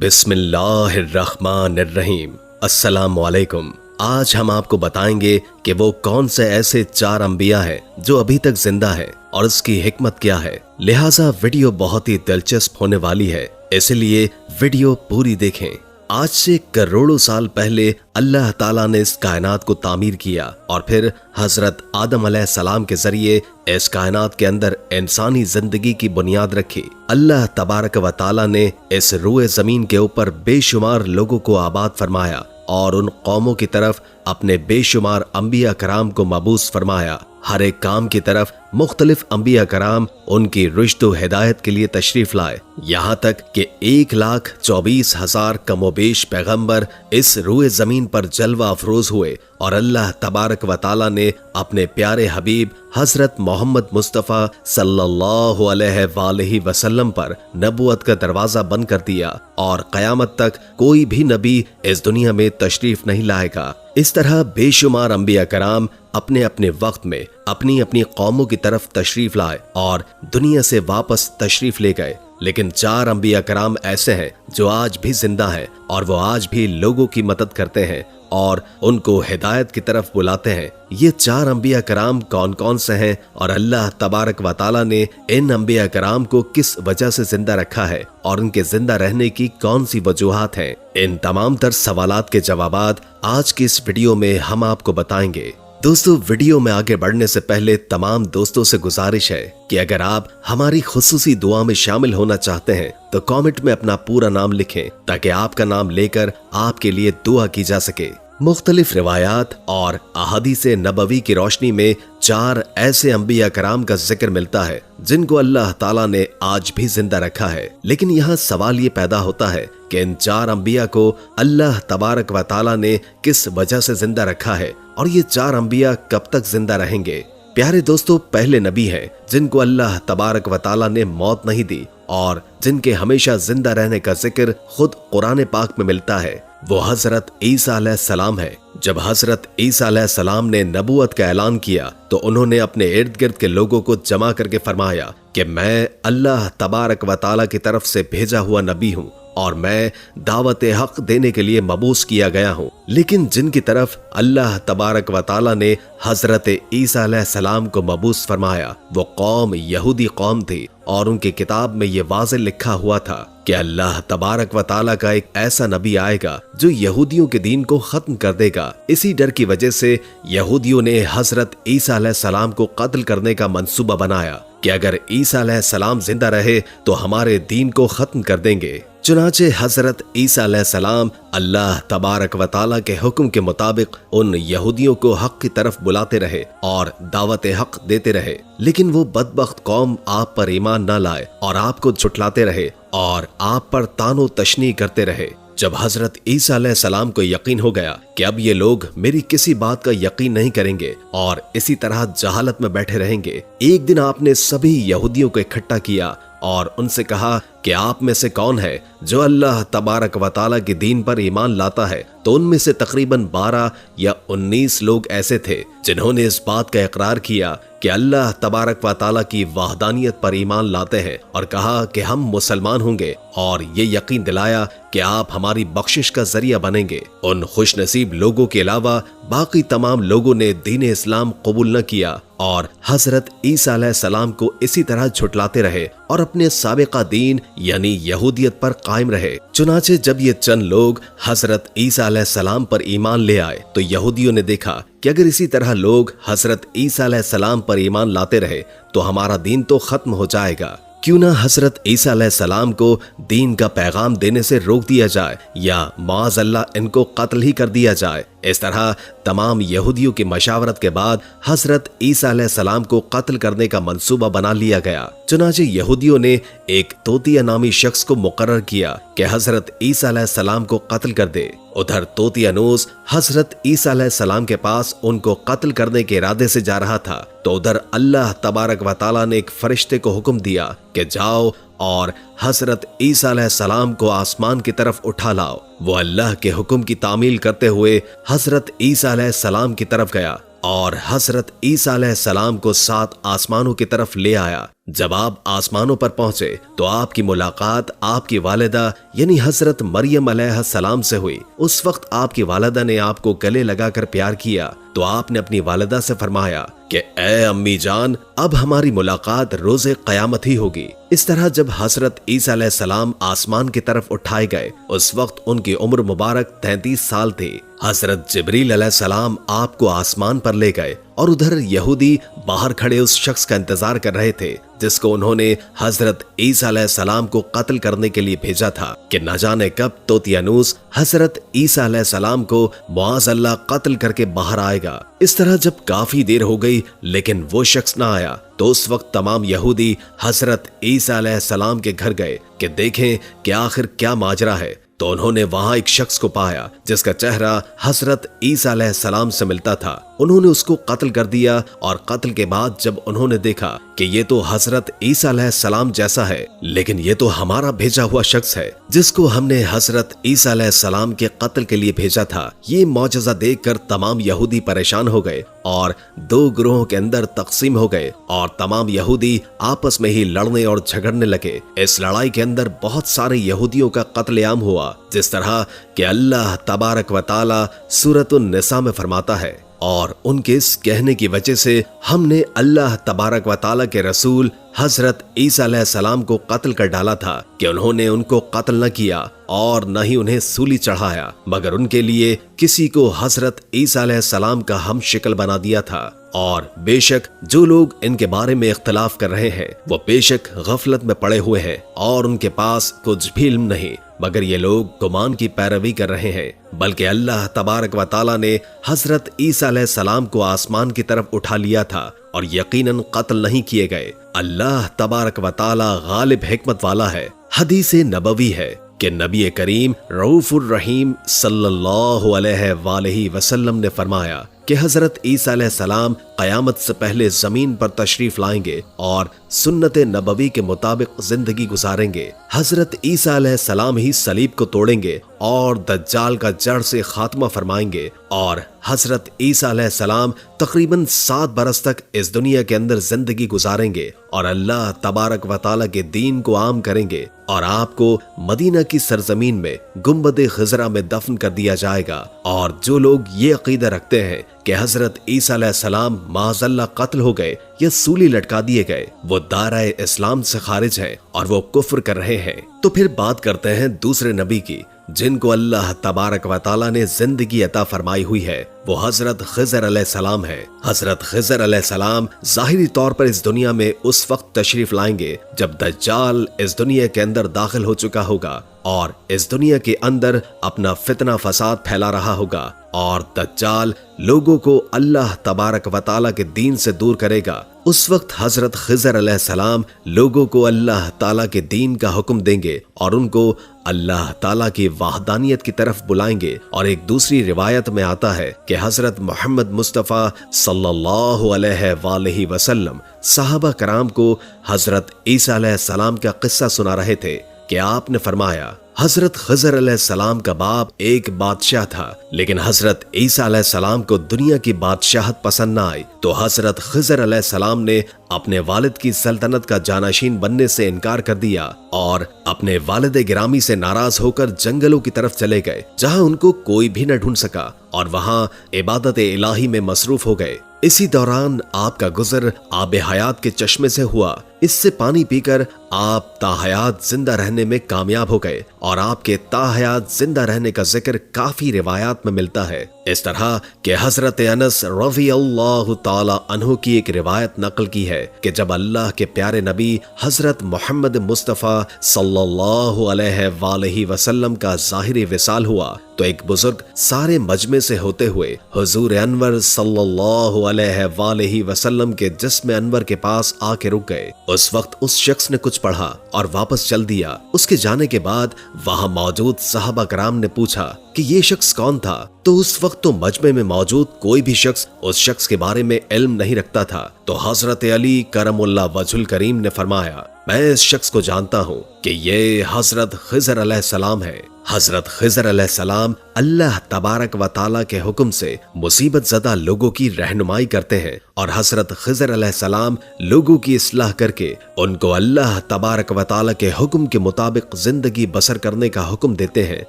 बिस्मिल्लाहिर्रहमानिर्रहीम। अस्सलाम वालेकुम। आज हम आपको बताएंगे कि वो कौन से ऐसे 4 अंबिया हैं जो अभी तक जिंदा हैं और इसकी हिकमत क्या है। लिहाजा वीडियो बहुत ही दिलचस्प होने वाली है, इसलिए वीडियो पूरी देखें। आज से करोड़ों साल पहले अल्लाह ताला ने इस कायनात को तामीर किया और फिर हजरत आदम अलैहिस्सलाम के जरिए इस कायनात के अंदर इंसानी जिंदगी की बुनियाद रखी। अल्लाह तबारक व ताला ने इस रूए जमीन के ऊपर बेशुमार लोगों को आबाद फरमाया और उन कौमों की तरफ अपने बेशुमार अंबिया कराम को मबूस फरमाया। हर एक काम की तरफ मुख्तलिफ अंबिया कराम उनकी रुश्द व हिदायत के लिए तशरीफ लाए, यहाँ तक कि 1,24,000 कमोबेश पैगंबर इस रूए जमीन पर जलवा अफरोज हुए और अल्लाह तबारक व ताला ने अपने प्यारे हबीब हजरत मोहम्मद मुस्तफ़ा सल्लल्लाहु अलैहि वसल्लम पर नबूवत का दरवाजा बंद कर दिया और क़यामत तक कोई भी नबी इस दुनिया में तशरीफ नहीं लाएगा। इस तरह बेशुमार अंबिया कराम अपने अपने वक्त में अपनी अपनी कौमों की तरफ तशरीफ लाए और दुनिया से वापस तशरीफ ले गए। लेकिन 4 अंबिया कराम ऐसे हैं जो आज भी जिंदा हैं और वो आज भी लोगों की मदद करते हैं और उनको हिदायत की तरफ बुलाते हैं। ये 4 अंबिया कराम कौन कौन से हैं और अल्लाह तबारक व ताला ने इन अंबिया कराम को किस वजह से जिंदा रखा है और उनके जिंदा रहने की कौन सी वजूहात हैं, इन तमाम तर सवालात के जवाबात आज की इस वीडियो में हम आपको बताएंगे। दोस्तों, वीडियो में आगे बढ़ने से पहले तमाम दोस्तों से गुजारिश है कि अगर आप हमारी खुसूसी दुआ में शामिल होना चाहते हैं तो कमेंट में अपना पूरा नाम लिखें ताकि आपका नाम लेकर आपके लिए दुआ की जा सके। मुख्तलिफ रिवायात और अहादीस नबवी की रोशनी में 4 ऐसे अंबिया कराम का जिक्र मिलता है जिनको अल्लाह ताला ने आज भी जिंदा रखा है। लेकिन यहाँ सवाल ये पैदा होता है कि इन 4 अंबिया को अल्लाह तबारक व ताला ने किस वजह से जिंदा रखा है और ये 4 अंबिया कब तक जिंदा रहेंगे। प्यारे दोस्तों, पहले नबी हैं जिनको अल्लाह तबारक व ताला ने मौत नहीं दी और जिनके हमेशा जिंदा रहने का जिक्र खुद कुरान पाक में मिलता है। वो हजरत ईसा अलैहिस्सलाम है। जब हजरत ईसा अलैहिस्सलाम ने नबूवत का ऐलान किया तो उन्होंने अपने इर्द गिर्द के लोगों को जमा करके फरमाया कि मैं अल्लाह तबारक व ताला की तरफ से भेजा हुआ नबी हूँ और मैं दावत हक देने के लिए मबूस किया गया हूँ। लेकिन जिनकी तरफ अल्लाह तबारक व ताला ने हजरत ईसा अलैहिस्सलाम को मबूस फरमाया वो कौम यहूदी कौम थी और उनकी किताब में ये वाज़ेह लिखा हुआ था कि अल्लाह तबारक व ताला का एक ऐसा नबी आएगा जो यहूदियों के दीन को खत्म कर देगा। इसी डर की वजह से यहूदियों ने हजरत ईसा अलैहिस्सलाम को कत्ल करने का मंसूबा बनाया कि अगर ईसा अलैहिस्सलाम जिंदा रहे तो हमारे दीन को खत्म कर देंगे। चुनाचे हजरत ईसा अलैहिस्सलाम अल्लाह तबारक व ताला के हुक्म के मुताबिक उन यहूदियों को हक की तरफ बुलाते रहे और दावत हक देते रहे। लेकिन वो बदबख्त कौम आप पर ईमान न लाए और आपको झुठलाते रहे और आप पर तानो तशनी करते रहे। जब हजरत ईसा अलैहिस्सलाम को यकीन हो गया कि अब ये लोग मेरी किसी बात का यकीन नहीं करेंगे और इसी तरह जहालत में बैठे रहेंगे, एक दिन आपने सभी यहूदियों को इकट्ठा किया और उनसे कहा कि आप में से कौन है जो अल्लाह तबारक व ताला के दीन पर ईमान लाता है। तो उनमें से तकरीबन 12 या 19 लोग ऐसे थे जिन्होंने इस बात का इकरार किया कि अल्लाह तबारक व ताला की वहदानियत पर ईमान लाते हैं और कहा कि हम मुसलमान होंगे और ये यकीन दिलाया कि आप हमारी बख्शिश का जरिया बनेंगे। उन खुशनसीब लोगों के अलावा बाकी तमाम लोगों ने दीन इस्लाम कबूल न किया और हजरत ईसा अलैहिस्सलाम को इसी तरह झुठलाते रहे और अपने साबिका दीन यानी यहूदियत पर कायम रहे। चुनाचे जब ये चंद लोग हजरत ईसा अलैहिस्सलाम पर ईमान ले आए तो यहूदियों ने देखा कि अगर इसी तरह लोग हजरत ईसा अलैहिस्सलाम पर ईमान लाते रहे तो हमारा दीन तो खत्म हो जाएगा। क्यों ना हजरत ईसा अलैहिस्सलाम को दीन का पैगाम देने से रोक दिया जाए या माअज़ल्लाह इनको कत्ल ही कर दिया जाए। इस तरह तमाम यहूदियों की मशावरत के बाद हजरत ईसा अलैहिस्सलाम को कत्ल करने का मंसूबा बना लिया गया। चुनाचे यहूदियों ने एक तोतिया नामी शख्स को मुकर्रर किया कि हजरत ईसा अलैहिस्सलाम को कत्ल कर दे। उधर तोतियानूस हजरत ईसा अलैहिस्सलाम के पास उनको कत्ल करने के इरादे से जा रहा था तो उधर अल्लाह तबारक व ताला ने एक फरिश्ते को हुक्म दिया कि जाओ और हजरत ईसा अलैहिस्सलाम को आसमान की तरफ उठा लाओ। वो अल्लाह के हुक्म की तामील करते हुए हजरत ईसा अलैहिस्सलाम की तरफ गया और हजरत ईसा अलैहिस्सलाम को 7 आसमानों की तरफ ले आया। जब आप आसमानों पर पहुंचे तो आपकी मुलाकात आपकी वालिदा यानी हजरत मरियम अलैहिस्सलाम से हुई। उस वक्त आपकी वालिदा ने आपको गले लगाकर प्यार किया तो आपने अपनी वालिदा से फरमाया कि ए अम्मी जान, अब हमारी मुलाकात रोज़े क़यामत ही होगी। इस तरह जब हजरत ईसा अलैहिस्सलाम आसमान की तरफ उठाए गए उस वक्त उनकी उम्र मुबारक 33 साल थी। हजरत जिब्रील अलैहिस्सलाम आपको आसमान पर ले गए और उधर यहूदी बाहर खड़े उस शख्स का इंतजार कर रहे थे जिसको उन्होंने हजरत ईसा अलैहिस्सलाम को कत्ल करने के लिए भेजा था कि न जाने कब तोतियानूस हजरत ईसा अलैहिस्सलाम को मुआज़ल्लाह कत्ल करके बाहर आएगा। इस तरह जब काफी देर हो गई लेकिन वो शख्स ना आया तो उस वक्त तमाम यहूदी हजरत ईसा अलैहिस्सलाम के घर गए कि देखें कि आखिर क्या माजरा है। तो उन्होंने वहां एक शख्स को पाया जिसका चेहरा हजरत ईसा अलैहिस्सलाम से मिलता था। उन्होंने उसको कत्ल कर दिया और कत्ल के बाद जब उन्होंने देखा कि ये तो हजरत ईसा अलैहिस्सलाम जैसा है लेकिन ये तो हमारा भेजा हुआ शख्स है जिसको हमने हजरत ईसा अलैहिस्सलाम के कत्ल के लिए भेजा था, ये मौजज़ा देखकर तमाम यहूदी परेशान हो गए और दो ग्रोहों के अंदर तकसीम हो गए और तमाम यहूदी आपस में ही लड़ने और झगड़ने लगे। इस लड़ाई के अंदर बहुत सारे यहूदियों का कत्लेआम हुआ, जिस तरह कि अल्लाह तबारक व तआला सूरतुन निसा में फरमाता है, और उनके इस कहने की वजह से हमने अल्लाह तबारक व तआला के रसूल हजरत ईसा अलैहिस्सलाम को कत्ल कर डाला था कि उन्होंने उनको कत्ल न किया और न ही उन्हें सूली चढ़ाया, मगर उनके लिए किसी को हजरत ईसा अलैहिस्सलाम का हम शिकल बना दिया था। और बेशक जो लोग इनके बारे में इख्तिलाफ कर रहे हैं वो बेशक गफलत में पड़े हुए हैं और उनके पास कुछ भी इल्म नहीं, मगर ये लोग गुमान की पैरवी कर रहे हैं। बल्कि अल्लाह तबारक व तआला ने हजरत ईसा अलैहिस्सलाम को आसमान की तरफ उठा लिया था और यकीनन कत्ल नहीं किए गए। अल्लाह तबारक व तआला गालिब हिकमत वाला है। हदीस नबवी है कि नबी करीम रऊफुर रहीम सल्लल्लाहु अलैहि वसल्लम ने फरमाया कि हजरत ईसा अलैहिस्सलाम क़यामत से पहले जमीन पर तशरीफ लाएंगे और सुन्नत नबवी के मुताबिक जिंदगी गुजारेंगे। हजरत ईसा अलैहिस्सलाम ही सलीब को तोड़ेंगे और दज्जाल का जड़ से खात्मा फरमाएंगे और हजरत ईसा अलैहिस्सलाम तकरीबन 7 बरस तक इस दुनिया के अंदर जिंदगी गुजारेंगे और अल्लाह तबारक व तआला के दीन को आम करेंगे और आपको मदीना की सरजमीन में गुंबद खिजरा में दफन कर दिया जाएगा। और जो लोग ये अकीदा रखते हैं कि हजरत ईसा अलैहिस्सलाम माज़अल्लाह कत्ल हो गए या सूली लटका दिए गए, वो दायरा इस्लाम से खारिज है और वो कुफ्र कर रहे हैं। तो फिर बात करते हैं दूसरे नबी की जिनको अल्लाह तबारक व तआला ने जिंदगी अता फरमाई हुई है, वो हजरत खिज़र अलैहिस्सलाम है। हजरत खिज़र अलैहिस्सलाम जाहिरी तौर पर इस दुनिया में उस वक्त तशरीफ लाएंगे जब दज्जाल इस दुनिया के अंदर दाखिल हो चुका होगा और इस दुनिया के अंदर अपना फितना फसाद फैला रहा होगा और दज्जाल लोगों को अल्लाह तबारक व तआला के दीन से दूर करेगा। उस वक्त हजरत खिज़र अलैहिस्सलाम लोगों को अल्लाह ताला के दीन का हुक्म देंगे और उनको अल्लाह ताला की वहदानियत की तरफ बुलाएंगे। और एक दूसरी रिवायत में आता है कि हजरत मोहम्मद मुस्तफ़ा सल्लल्लाहु अलैहि वसल्लम सहाबा कराम को हजरत ईसा अलैहिस्सलाम का किस्सा सुना रहे थे कि आपने फरमाया, हजरत खिज़र अलैहिस्सलाम का बाप एक बादशाह था, लेकिन हजरत ईसा अलैहिस्सलाम को दुनिया की बादशाहत पसंद न आई तो हजरत खिज़र अलैहिस्सलाम ने अपने वालिद की सल्तनत का जानाशीन बनने से इनकार कर दिया और अपने वालिद गिरामी से नाराज होकर जंगलों की तरफ चले गए जहां उनको कोई भी न ढूंढ सका और वहां इबादत इलाही में मसरूफ हो गए। इसी दौरान आपका गुजर आब हयात के चश्मे से हुआ। इससे पानी पीकर आप ताहयात जिंदा रहने में कामयाब हो गए और आपके ताहयात जिंदा रहने का जिक्र काफी रिवायात में मिलता है। इस तरह कि हजरत अनस रज़ियल्लाहु ताला अन्हु की एक रिवायत नकल की है कि जब अल्लाह के प्यारे नबी हजरत मोहम्मद मुस्तफ़ा सल्लल्लाहु अलैहि वसल्लम का ज़ाहिरी विसाल हुआ तो एक बुजुर्ग सारे मजमे से होते हुए हुजूर अनवर सल्लल्लाहु अलैहि वसल्लम के जिस्म अनवर के पास आके रुक गए। उस वक्त उस शख्स ने कुछ पढ़ा और वापस चल दिया। उसके जाने के बाद वहां मौजूद सहाबा कराम ने पूछा कि ये शख्स कौन था, तो उस वक्त तो मजमे में मौजूद कोई भी शख्स उस शख्स के बारे में इल्म नहीं रखता था। तो हजरत अली करमुल्लाह वजहुल करीम ने फरमाया, मैं इस शख्स को जानता हूँ कि ये हजरत खिज़र अलैहिस्सलाम है। हजरत खिज़र अलैहिस्सलाम अल्लाह तबारक व ताला के हुक्म से मुसीबत ज़दा लोगों की रहनुमाई करते हैं और हजरत खिज़र अलैहिस्सलाम लोगों की इस्लाह करके उनको अल्लाह तबारक व ताला के हुक्म के मुताबिक जिंदगी बसर करने का हुक्म देते हैं।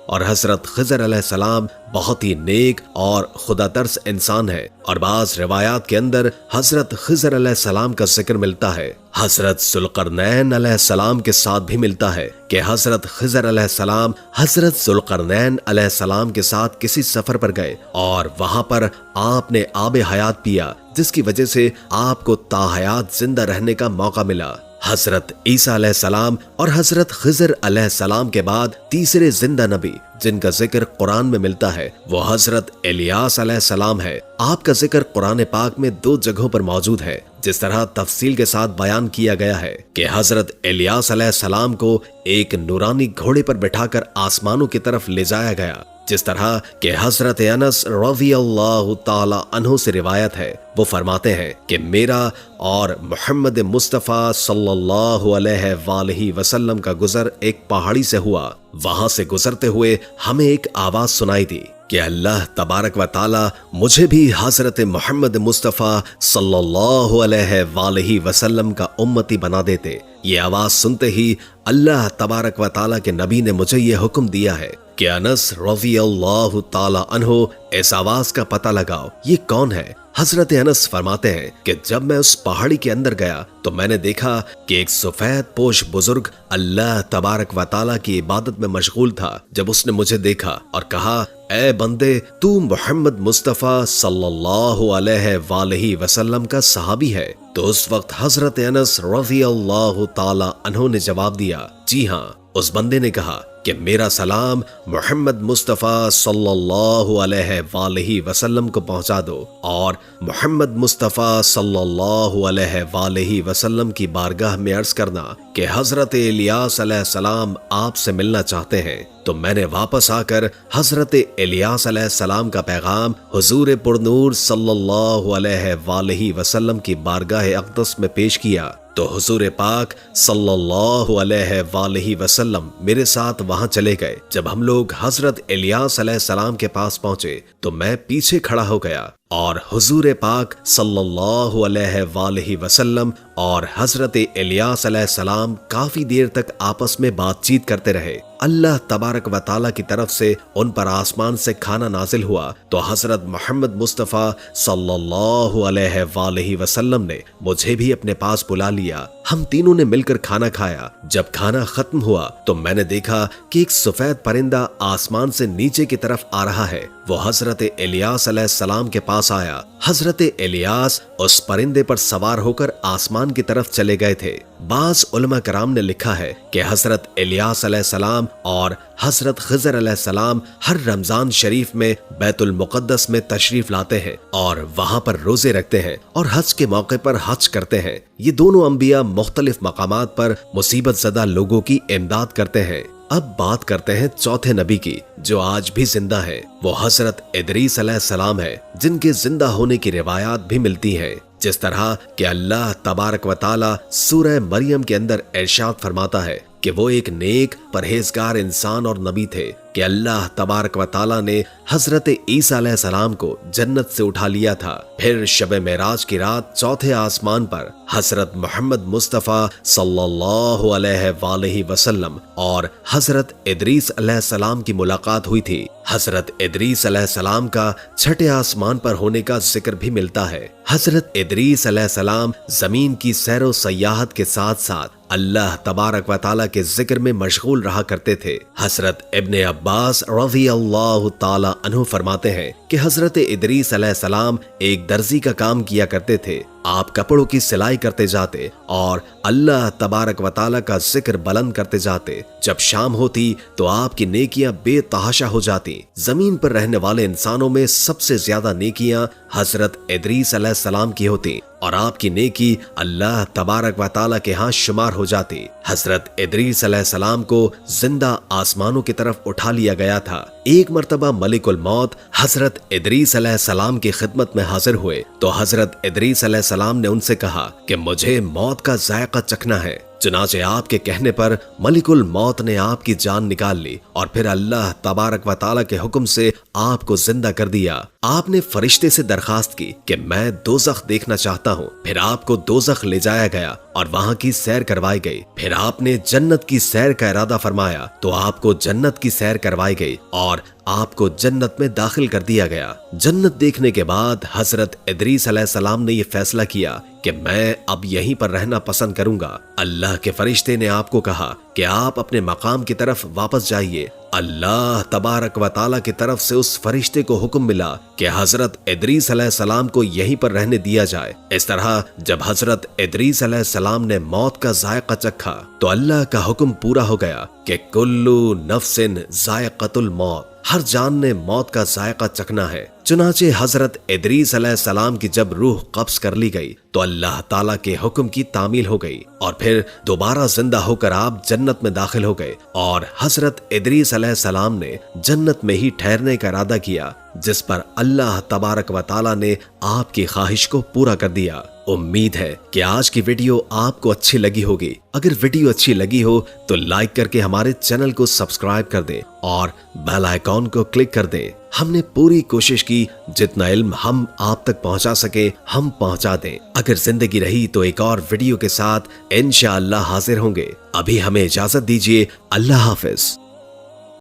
और हजरत खिज़र अलैहिस्सलाम बहुत ही नेक और खुदा तरस इंसान है। और बाज़ रिवायात के अंदर हजरत खिज़र अलैहिस्सलाम का जिक्र मिलता है। हजरत ज़ुल्क़रनैन अलैहिस्सलाम के साथ भी मिलता है कि हजरत खिज़र अलैहिस्सलाम हजरत ज़ुल्क़रनैन अलैहिस्सलाम के साथ किसी सफर पर गए और वहां पर आपने आबे हयात पिया, जिसकी वजह से आपको ताहयात जिंदा रहने का मौका मिला। हजरत ईसा अलैहिस्सलाम और हजरत खिज़र अलैहिस्सलाम के बाद तीसरे जिंदा नबी जिनका जिक्र कुरान में मिलता है वो हजरत इलियास अलैहिस्सलाम है। आपका जिक्र कुरान पाक में 2 जगहों पर मौजूद है। जिस तरह तफसील के साथ बयान किया गया है कि हजरत इलियास अलैहिस्सलाम को एक नूरानी घोड़े पर बिठाकर आसमानों की तरफ ले जाया गया, जिस तरह के हजरत अनस रज़ियल्लाहु ताला अन्हु से रिवायत है। वो फरमाते हैं कि मेरा और मोहम्मद मुस्तफ़ा सल्लल्लाहु अलैहि वसल्लम का गुजर एक पहाड़ी से हुआ। वहां से गुजरते हुए हमें एक आवाज सुनाई दी कि अल्लाह तबारक व ताला मुझे भी हजरत मोहम्मद मुस्तफ़ा सल्लल्लाहु अलैहि वसल्लम का उम्मती बना देते। ये आवाज सुनते ही अल्लाह तबारक व ताला के नबी ने मुझे ये हुक्म दिया है कि अनस रज़ियल्लाहु ताला अन्हु इस आवाज का पता लगाओ, ये कौन है। हजरत अनस फरमाते हैं कि जब मैं उस पहाड़ी के अंदर गया तो मैंने देखा कि एक सफेद पोश बुजुर्ग अल्लाह तबारक व ताला की इबादत में मशगूल था। जब उसने मुझे देखा और कहा, ए बंदे, तू मोहम्मद मुस्तफ़ा सल्लल्लाहु अलैहि वसल्लम का सहाबी है, तो उस वक्त हजरत अनस रज़ियल्लाहु ताला अन्हु ने जवाब दिया, जी हाँ। उस बंदे ने कहा कि मेरा सलाम मोहम्मद मुस्तफ़ा सल्लल्लाहु अलैहि वसल्लम को पहुंचा दो और मोहम्मद मुस्तफ़ा सल्लल्लाहु अलैहि वसल्लम की बारगाह में अर्ज करना कि हजरत इलियास अलैहिस्सलाम आपसे मिलना चाहते हैं। तो मैंने वापस आकर हजरत इलियास अलैहिस्सलाम का पैगाम हुजूर पुरनूर सल्लल्लाहु अलैहि वसल्लम की बारगाह अक़दस में पेश किया। तो हुजूर पाक सल्लल्लाहु अलैहि वसल्लम मेरे साथ वहां चले गए। जब हम लोग हजरत इलियास अलैहिस्सलाम के पास पहुंचे तो मैं पीछे खड़ा हो गया और हुजूर पाक सल्लल्लाहु अलैहि वसल्लम और हजरत इलियास अलैहिस्सलाम काफी देर तक आपस में बातचीत करते रहे। अल्लाह तबारक व ताला की तरफ से उन पर आसमान से खाना नाजिल हुआ तो हजरत मोहम्मद मुस्तफ़ा सल्लल्लाहु अलैहि वसल्लम ने मुझे भी अपने पास बुला लिया। हम तीनों ने मिलकर खाना खाया। जब खाना खत्म हुआ तो मैंने देखा कि एक सफेद परिंदा आसमान से नीचे की तरफ आ रहा है। वो हजरत इलियास अलैहिस्सलाम के पास आया। हजरत इलियास उस परिंदे पर सवार होकर आसमान की तरफ चले गए थे। बाज़ उलमा कराम ने लिखा है कि हजरत इलियास अलैहिस्सलाम और हजरत खिज़र अलैहिस्सलाम हर रमजान शरीफ में बैतुल मुक़द्दस में तशरीफ लाते हैं और वहां पर रोजे रखते हैं और हज के मौके पर हज करते हैं। ये दोनों अंबिया मुख्तलिफ मकामात पर मुसीबत ज़दा लोगों की इमदाद करते हैं। अब बात करते हैं चौथे नबी की जो आज भी जिंदा है। वो हजरत इदरीस अलैहिस्सलाम है, जिनके जिंदा होने की रिवायात भी मिलती है। जिस तरह कि अल्लाह तबारक व ताला सूरह मरियम के अंदर इरशाद फरमाता है कि वो एक नेक परहेजगार इंसान और नबी थे कि अल्लाह तबारक व ताला ने हजरत ईसा अलैहिस्सलाम को जन्नत से उठा लिया था। फिर शब मेराज की रात चौथे आसमान पर हजरत मोहम्मद मुस्तफ़ा सल्लल्लाहु अलैहि वसल्लम और हजरत इदरीस अलैहिस्सलाम की मुलाकात हुई थी। हजरत इदरीस अलैहिस्सलाम का छठे आसमान पर होने का जिक्र भी मिलता है। हजरत इदरीस अलैहिस्सलाम जमीन की सैरो सयाहत के साथ साथ अल्लाह तबारक व ताला के जिक्र में मशगूल रहा करते थे। हजरत इब्ने अब्बास रज़ियल्लाहु ताला अन्हु फरमाते हैं कि हजरत इदरीस अलैहिस्सलाम एक दर्जी का काम किया करते थे। आप कपड़ों की सिलाई करते जाते और अल्लाह तबारक व ताला का जिक्र बुलंद करते जाते। जब शाम होती तो आपकी नेकियां बेतहाशा हो जाती। जमीन पर रहने वाले इंसानों में सबसे ज्यादा नेकियां हजरत इदरीस अलैहिस्सलाम की होती और आपकी नेकी अल्लाह तबारक व ताला के यहाँ शुमार हो जाती। हजरत इदरीस अलैहिस्सलाम को जिंदा आसमानों की तरफ उठा लिया गया था। एक मर्तबा मलिकुल मौत हजरत इदरीस अलैहिस्सलाम की खिदमत में हाजिर हुए तो हजरत इदरीस अलैहिस्सलाम ने उनसे कहा कि मुझे मौत का जायका चखना है। चुनाचे आपके कहने पर मलिकुल मौत ने आपकी जान निकाल ली और फिर अल्लाह तबारक व ताला के हुक्म से आपको जिंदा कर दिया। आपने फरिश्ते से दरखास्त की कि मैं दोज़ख देखना चाहता हूँ। फिर आपको दोज़ख ले जाया गया और वहाँ की सैर करवाई गई। फिर आपने जन्नत की सैर का इरादा फरमाया तो आपको जन्नत की सैर करवाई गई और आपको जन्नत में दाखिल कर दिया गया। जन्नत देखने के बाद हजरत इदरीस अलैहिस्सलाम ने यह फैसला किया कि मैं अब यहीं पर रहना पसंद करूंगा। अल्लाह के फरिश्ते ने आपको कहा कि आप अपने मकाम की तरफ वापस जाइए। अल्लाह तबारक व ताला की तरफ से उस फरिश्ते को हुक्म मिला कि हजरत इदरीस अलैहिस्सलाम को यहीं पर रहने दिया जाए। इस तरह जब हजरत इदरीस अलैहिस्सलाम ने मौत का जायका चखा तो अल्लाह का हुक्म पूरा हो गया कि कुल्लू नफ्सिन जायक़तुल मौत, हर जान ने मौत का जायका चखना है। चुनाचे हजरत इदरीस अलैहिस्सलाम की जब रूह कब्ज कर ली गई तो अल्लाह ताला के हुक्म की तामील हो गई और फिर दोबारा जिंदा होकर आप जन्नत में दाखिल हो गए और हजरत इदरीस अलैहिस्सलाम ने जन्नत में ही ठहरने का इरादा किया, जिस पर अल्लाह तबारक व ताला ने आपकी ख्वाहिश को पूरा कर दिया। उम्मीद है कि आज की वीडियो आपको अच्छी लगी होगी। अगर वीडियो अच्छी लगी हो तो लाइक करके हमारे चैनल को सब्सक्राइब कर दें और बेल आइकॉन को क्लिक कर दें। हमने पूरी कोशिश की जितना इल्म हम आप तक पहुंचा सके हम पहुंचा दें। अगर जिंदगी रही तो एक और वीडियो के साथ इंशाअल्लाह हाजिर होंगे। अभी हमें इजाजत दीजिए। अल्लाह हाफिज।